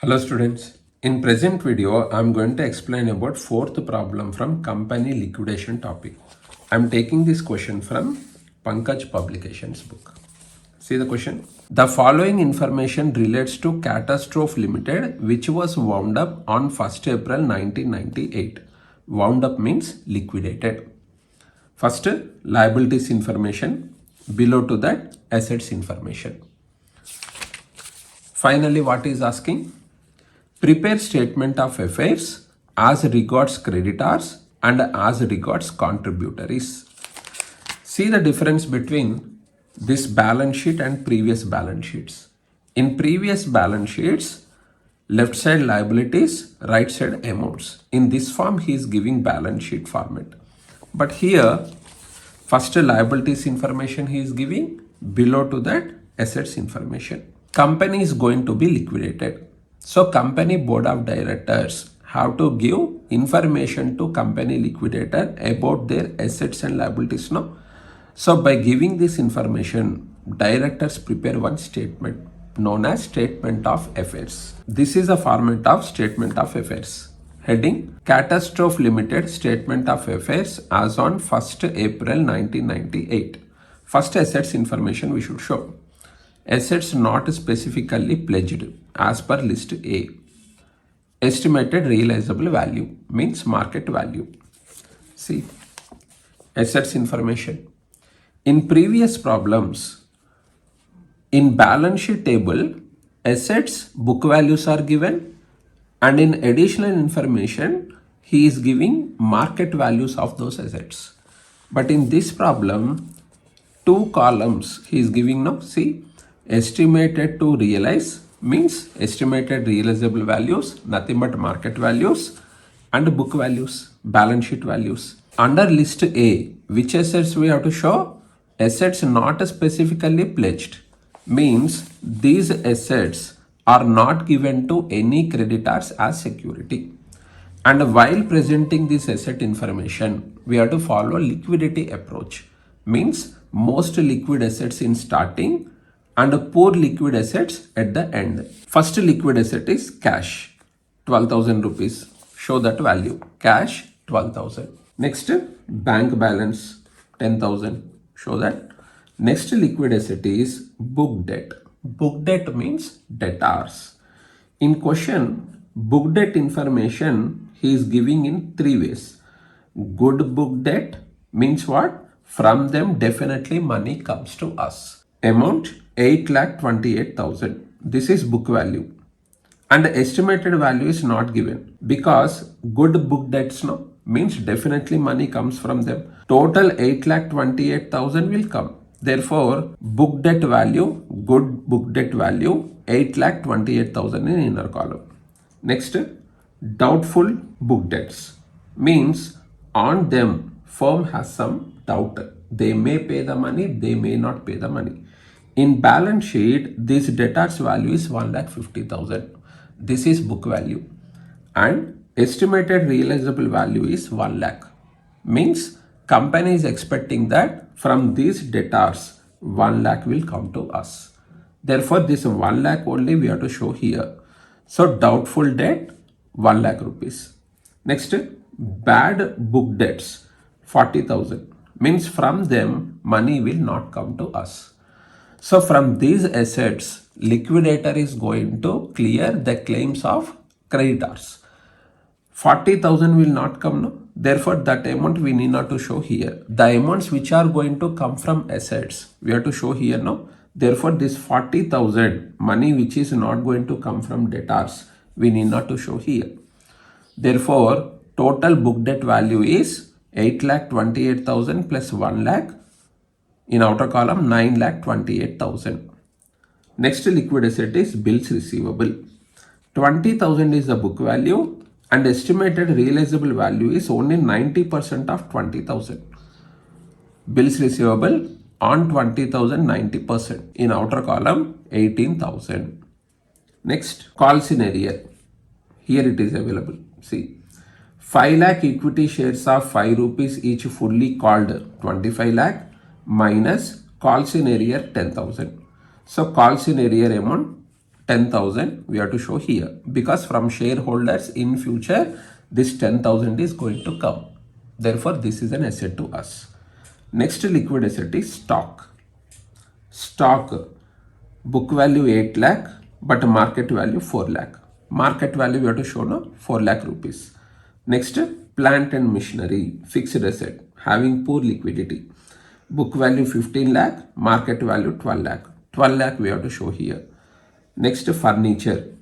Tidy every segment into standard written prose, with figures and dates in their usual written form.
Hello students. In present video, I'm going to explain about fourth problem from company liquidation topic. I'm taking this question from Punkaj publications book. See the question. The following information relates to Catastrophe Limited, which was wound up on 1st April 1998. Wound up means liquidated. First, liabilities information. Below to that, assets information. Finally, what is asking? Prepare statement of affairs as regards creditors and as regards contributories. See the difference between this balance sheet and previous balance sheets. In previous balance sheets, left side liabilities, right side amounts. In this form, he is giving balance sheet format. But here, first liabilities information he is giving, below to that assets information. Company is going to be liquidated. So company board of directors have to give information to company liquidator about their assets and liabilities. No? So by giving this information, directors prepare one statement known as statement of affairs. This is a format of statement of affairs. Heading Catastrophe Limited Statement of Affairs as on 1st April 1998. First assets information we should show. Assets not specifically pledged as per list A. Estimated realizable value means market value. See, assets information. In previous problems, in balance sheet table, assets book values are given, and in additional information, he is giving market values of those assets. But in this problem, two columns he is giving now. See, estimated to realize means estimated realizable values, nothing but market values, and book values, balance sheet values. Under list A, which assets we have to show? Assets not specifically pledged means these assets are not given to any creditors as security. And while presenting this asset information, we have to follow liquidity approach. Means most liquid assets in starting and poor liquid assets at the end. First liquid asset is cash, 12,000 rupees. Show that value. Cash, 12,000. Next, bank balance, 10,000. Show that. Next liquid asset is book debt. Book debt means debtors. In question, book debt information he is giving in three ways. Good book debt means what? From them definitely money comes to us. Amount 8,28,000. This is book value. And the estimated value is not given because good book debts no means definitely money comes from them. Total 8,28,000 will come. Therefore, book debt value, good book debt value, 8,28,000 in inner column. Next, doubtful book debts means on them firm has some doubt. They may pay the money, they may not pay the money. In balance sheet, this debtors value is 1,50,000. This is book value. And estimated realizable value is 1 lakh. Means company is expecting that from these debtors, 1 lakh will come to us. Therefore, this 1 lakh only we have to show here. So, doubtful debt, 1 lakh rupees. Next, bad book debts, 40,000. Means from them, money will not come to us. So, from these assets, liquidator is going to clear the claims of creditors. 40,000 will not come, no? Therefore, that amount we need not to show here. The amounts which are going to come from assets, we have to show here, no? Therefore, this 40,000 money which is not going to come from debtors, we need not to show here. Therefore, total book debt value is 8,28,000 plus 1 lakh. In outer column, 9,28,000. Next liquid asset is bills receivable. 20,000 is the book value and estimated realizable value is only 90% of 20,000. Bills receivable on 20,000, 90%. In outer column, 18,000. Next, calls in arrear. Here it is available. See, 5 lakh equity shares of 5 rupees each fully called 25 lakh minus calls in arrear 10,000. So calls in arrear amount 10,000 we have to show here, because from shareholders in future this 10,000 is going to come. Therefore, this is an asset to us. Next liquid asset is stock. Stock, book value 8 lakh, but market value 4 lakh. Market value we have to show no 4 lakh rupees. Next, plant and machinery, fixed asset, having poor liquidity. Book value 15 lakh, market value 12 lakh. 12 lakh we have to show here. Next, furniture,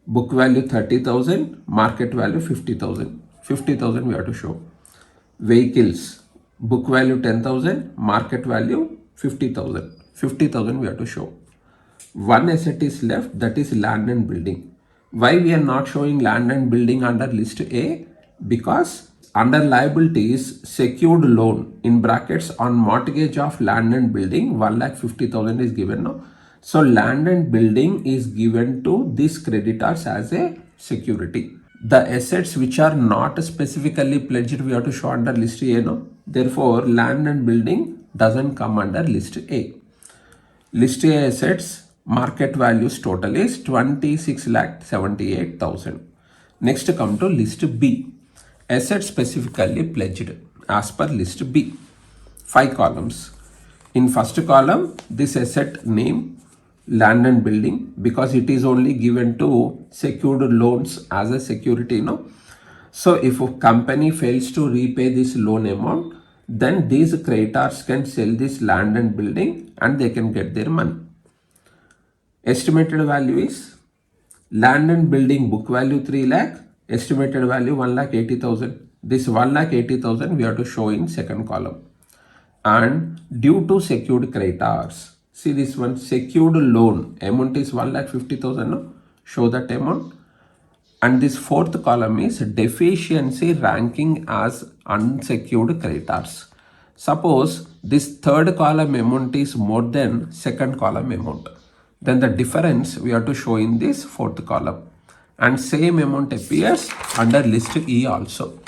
book value 30,000, market value 50,000. 50,000 we have to show. Vehicles, book value 10,000, market value 50,000. 50,000 we have to show. One asset is left, that is land and building. Why we are not showing land and building under list A? Because under liabilities, secured loan in brackets on mortgage of land and building 1,50,000 is given now. So land and building is given to these creditors as a security. The assets which are not specifically pledged we have to show under list A no. Therefore, land and building doesn't come under list A. List A assets market values total is 26,78,000. Next come to list B. Assets specifically pledged as per list B. 5 columns. In first column, this asset name land and building, because it is only given to secured loans as a security, no? So if a company fails to repay this loan amount, then these creditors can sell this land and building and they can get their money. Estimated value is land and building book value 3 lakh, estimated value 1,80,000. This 1,80,000 we have to show in second column. And due to secured creditors, see this one, secured loan amount is 1,50,000, no? Show that amount. And this fourth column is deficiency ranking as unsecured creditors. Suppose this third column amount is more than second column amount, then the difference we have to show in this fourth column. And same amount appears under list E also.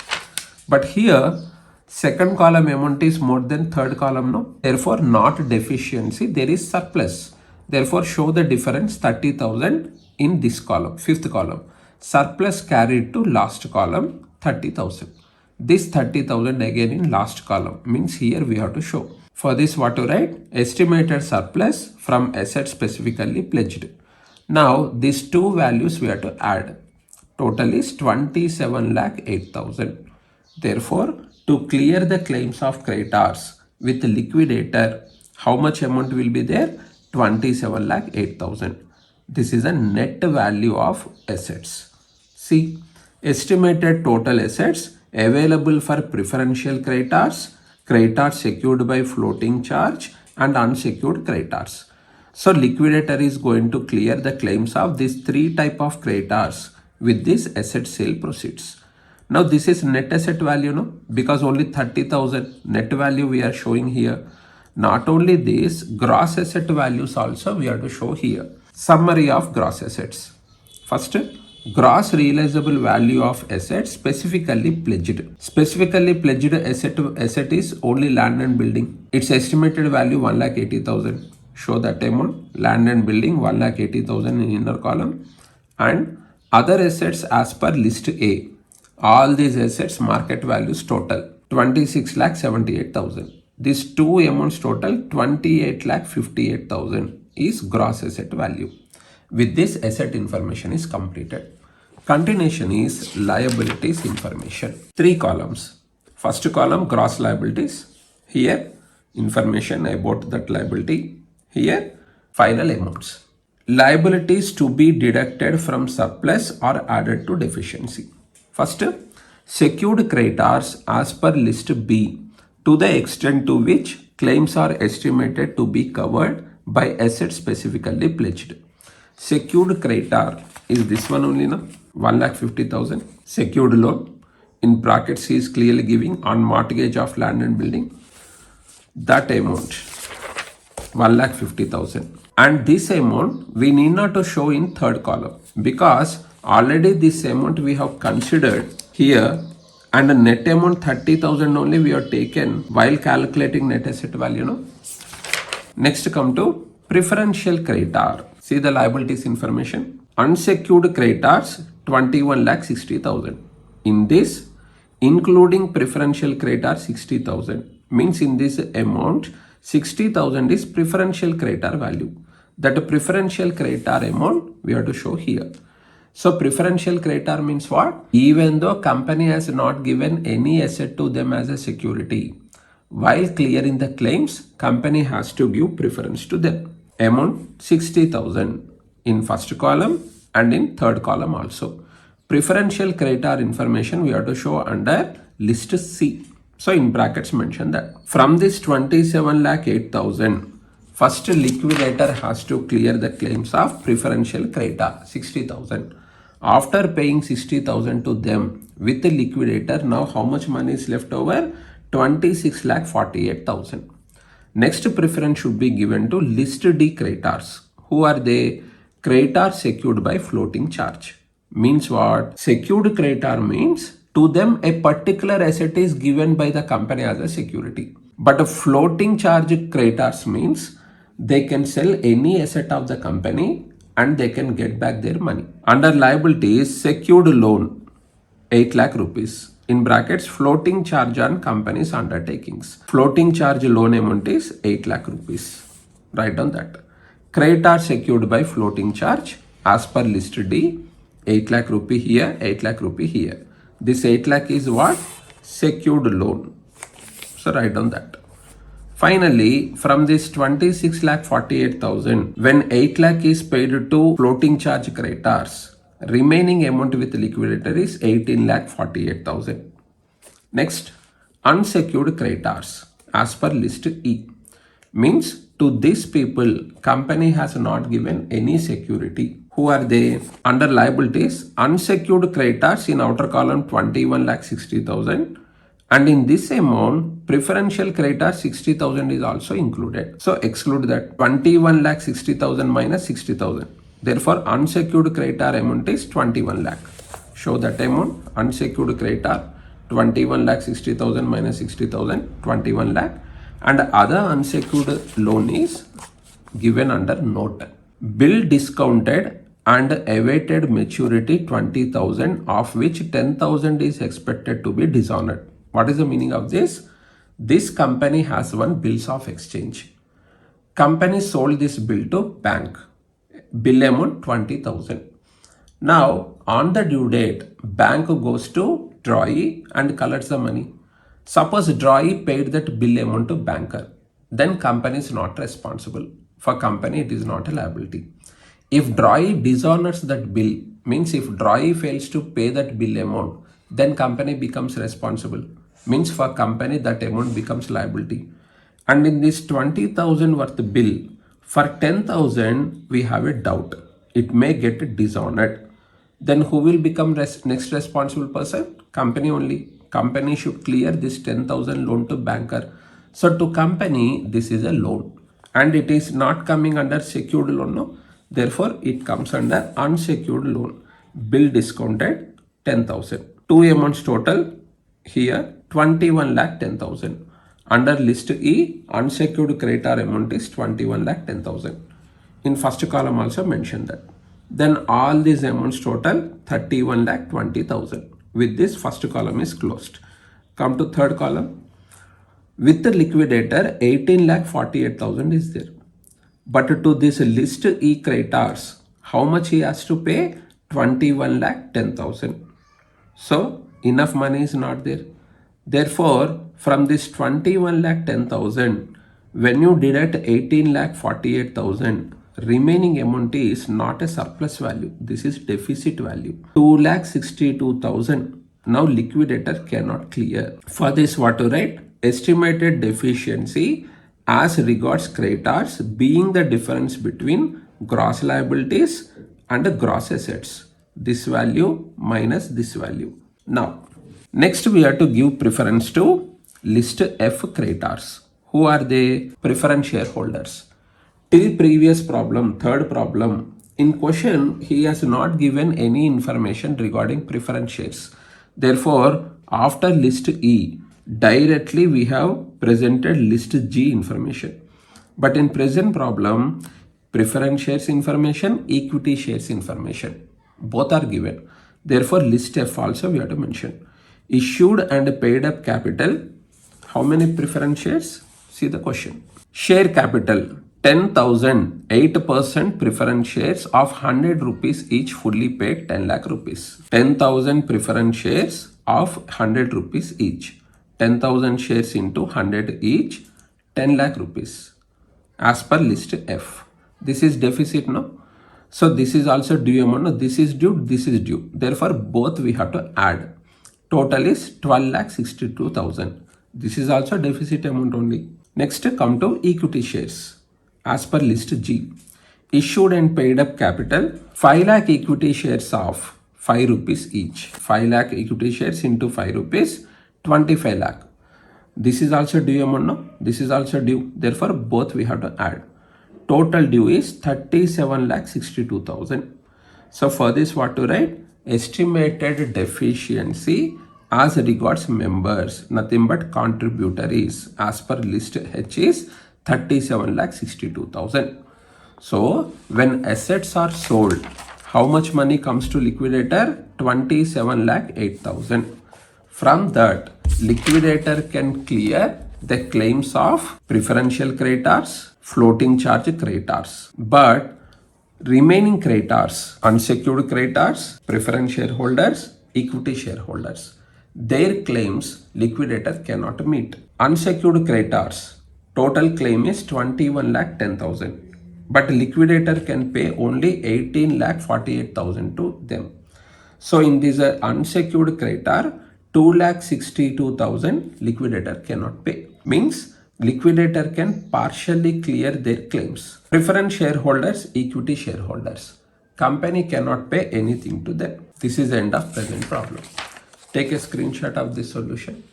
But here second column amount is more than third column, no? Therefore, not deficiency, there is surplus. Therefore, show the difference 30,000 in this column, fifth column. Surplus carried to last column 30,000. This 30,000 again in last column, means here we have to show. For this what to write? Estimated surplus from asset specifically pledged. Now these two values we have to add. Total is 27,08,000. Therefore, to clear the claims of creditors with liquidator, how much amount will be there? 27,08,000. This is a net value of assets. See, estimated total assets available for preferential creditors, creditors secured by floating charge, and unsecured creditors. So liquidator is going to clear the claims of these three type of creditors with this asset sale proceeds. Now this is net asset value, no? Because only 30,000 net value we are showing here. Not only this, gross asset values also we have to show here. Summary of gross assets. First, gross realizable value of assets specifically pledged. Specifically pledged asset is only land and building. Its estimated value 1,80,000. Show that amount. Land and building 1,80,000 in inner column. And other assets as per list A. All these assets market values total 26,78,000. These two amounts total 28,58,000 is gross asset value. With this, asset information is completed. Continuation is liabilities information. 3 columns. First column gross liabilities. Here information about that liability. Here final amounts. Liabilities to be deducted from surplus or added to deficiency. First, secured creditors as per list B, to the extent to which claims are estimated to be covered by assets specifically pledged. Secured creditor is this one only, no? 1,50,000. Secured loan in brackets he is clearly giving on mortgage of land and building. That amount 1,50,000. And this amount we need not to show in third column, because already this amount we have considered here, and the net amount 30,000 only we have taken while calculating net asset value, no? Next come to preferential creditor. See the liabilities information. Unsecured creditors 21,60,000. In this, including preferential creditor 60,000, means in this amount 60,000 is preferential creditor value. That preferential creditor amount we have to show here. So preferential creditor means what? Even though company has not given any asset to them as a security, while clearing the claims, company has to give preference to them. Amount 60,000 in first column and in third column also. Preferential creditor information we have to show under list C. So in brackets mention that. From this 27,08,000, first liquidator has to clear the claims of preferential creditor 60,000. After paying 60,000 to them with the liquidator, now how much money is left over? 26,48,000. Next preference should be given to list D creditors. Who are they? Creditors secured by floating charge. Means what? Secured creditor means to them a particular asset is given by the company as a security. But a floating charge creditors means they can sell any asset of the company and they can get back their money. Under liabilities, secured loan 8 lakh rupees. In brackets, floating charge on company's undertakings. Floating charge loan amount is 8 lakh rupees. Write down that. Creditor secured by floating charge as per list D, 8 lakh rupee here, 8 lakh rupee here. This 8 lakh is what? Secured loan. So write down that. Finally, from this 26,48,000, when 8 lakh is paid to floating charge creditors, remaining amount with liquidator is 18,48,000. Next, unsecured creditors as per list E. Means to these people, company has not given any security. Who are they? Under liabilities, unsecured creditors in outer column 21,60,000. And in this amount, preferential creditor 60,000 is also included. So exclude that. 21,60,000 minus 60,000. Therefore, unsecured creditor amount is 21 lakh. Show that amount. Unsecured creditor 21,60,000 minus 60,000, 21 lakh. And other unsecured loan is given under note. Bill discounted and awaited maturity 20,000, of which 10,000 is expected to be dishonored. What is the meaning of this? This company has one bills of exchange. Company sold this bill to bank. Bill amount 20,000. Now on the due date, bank goes to drawee and collects the money. Suppose drawee paid that bill amount to banker. Then company is not responsible. For company, it is not a liability. If drawee dishonors that bill, means if drawee fails to pay that bill amount, then company becomes responsible. Means for company that amount becomes liability. And in this 20,000 worth bill, for 10,000 we have a doubt. It may get dishonored. Then who will become next responsible person? Company only. Company should clear this 10,000 loan to banker. So to company, this is a loan. And it is not coming under secured loan. No? Therefore, it comes under unsecured loan. Bill discounted 10,000. Two amounts total. Here 21,10,000. Under list E, unsecured creditor amount is 21,10,000. In first column also mention that. Then all these amounts total 31,20,000. With this, first column is closed. Come to third column. With the liquidator, 18,48,000 is there. But to this list E creditors, how much he has to pay? 21,10,000. So enough money is not there. Therefore, from this 21,10,000, when you deduct 18,48,000, remaining amount is not a surplus value. This is deficit value. 2,62,000. Now liquidator cannot clear. For this, what to write? Estimated deficiency as regards creditors being the difference between gross liabilities and gross assets. This value minus this value. Now, next we have to give preference to list F creditors. Who are they? Preference shareholders. Till previous problem, third problem, in question he has not given any information regarding preference shares. Therefore, after list E, directly we have presented list G information. But in present problem, preference shares information, equity shares information. Both are given. Therefore, list F also we have to mention. Issued and paid up capital. How many preference shares? See the question. Share capital 10,000, 8% preference shares of 100 rupees each fully paid 10 lakh rupees. 10,000 preference shares of 100 rupees each. 10,000 shares into 100 each, 10 lakh rupees. As per list F. This is deficit, no? So this is also due amount, no? This is due, this is due. Therefore, both we have to add. Total is 12,62,000. This is also deficit amount only. Next, come to equity shares. As per list G, issued and paid up capital 5 lakh equity shares of 5 rupees each. 5 lakh equity shares into 5 rupees, 25 lakh. This is also due amount, no? This is also due. Therefore, both we have to add. Total due is 37,62,000. So for this, what to write? Estimated deficiency as regards members, nothing but contributories, as per list H is 37,62,000. So when assets are sold, how much money comes to liquidator? 27,08,000. From that, liquidator can clear the claims of preferential creditors, floating charge creditors. But remaining creditors, unsecured creditors, preference shareholders, equity shareholders, their claims liquidator cannot meet. Unsecured creditors, total claim is 21,10,000. But liquidator can pay only 18,48,000 to them. So in this unsecured creditor, 2,62,000 liquidator cannot pay. Means liquidator can partially clear their claims. Preference shareholders, equity shareholders. Company cannot pay anything to them. This is the end of present problem. Take a screenshot of this solution.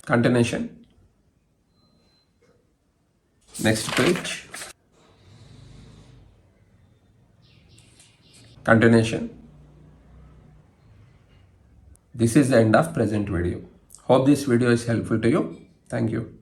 Continuation. Next page. Continuation. This is the end of present video. Hope this video is helpful to you. Thank you.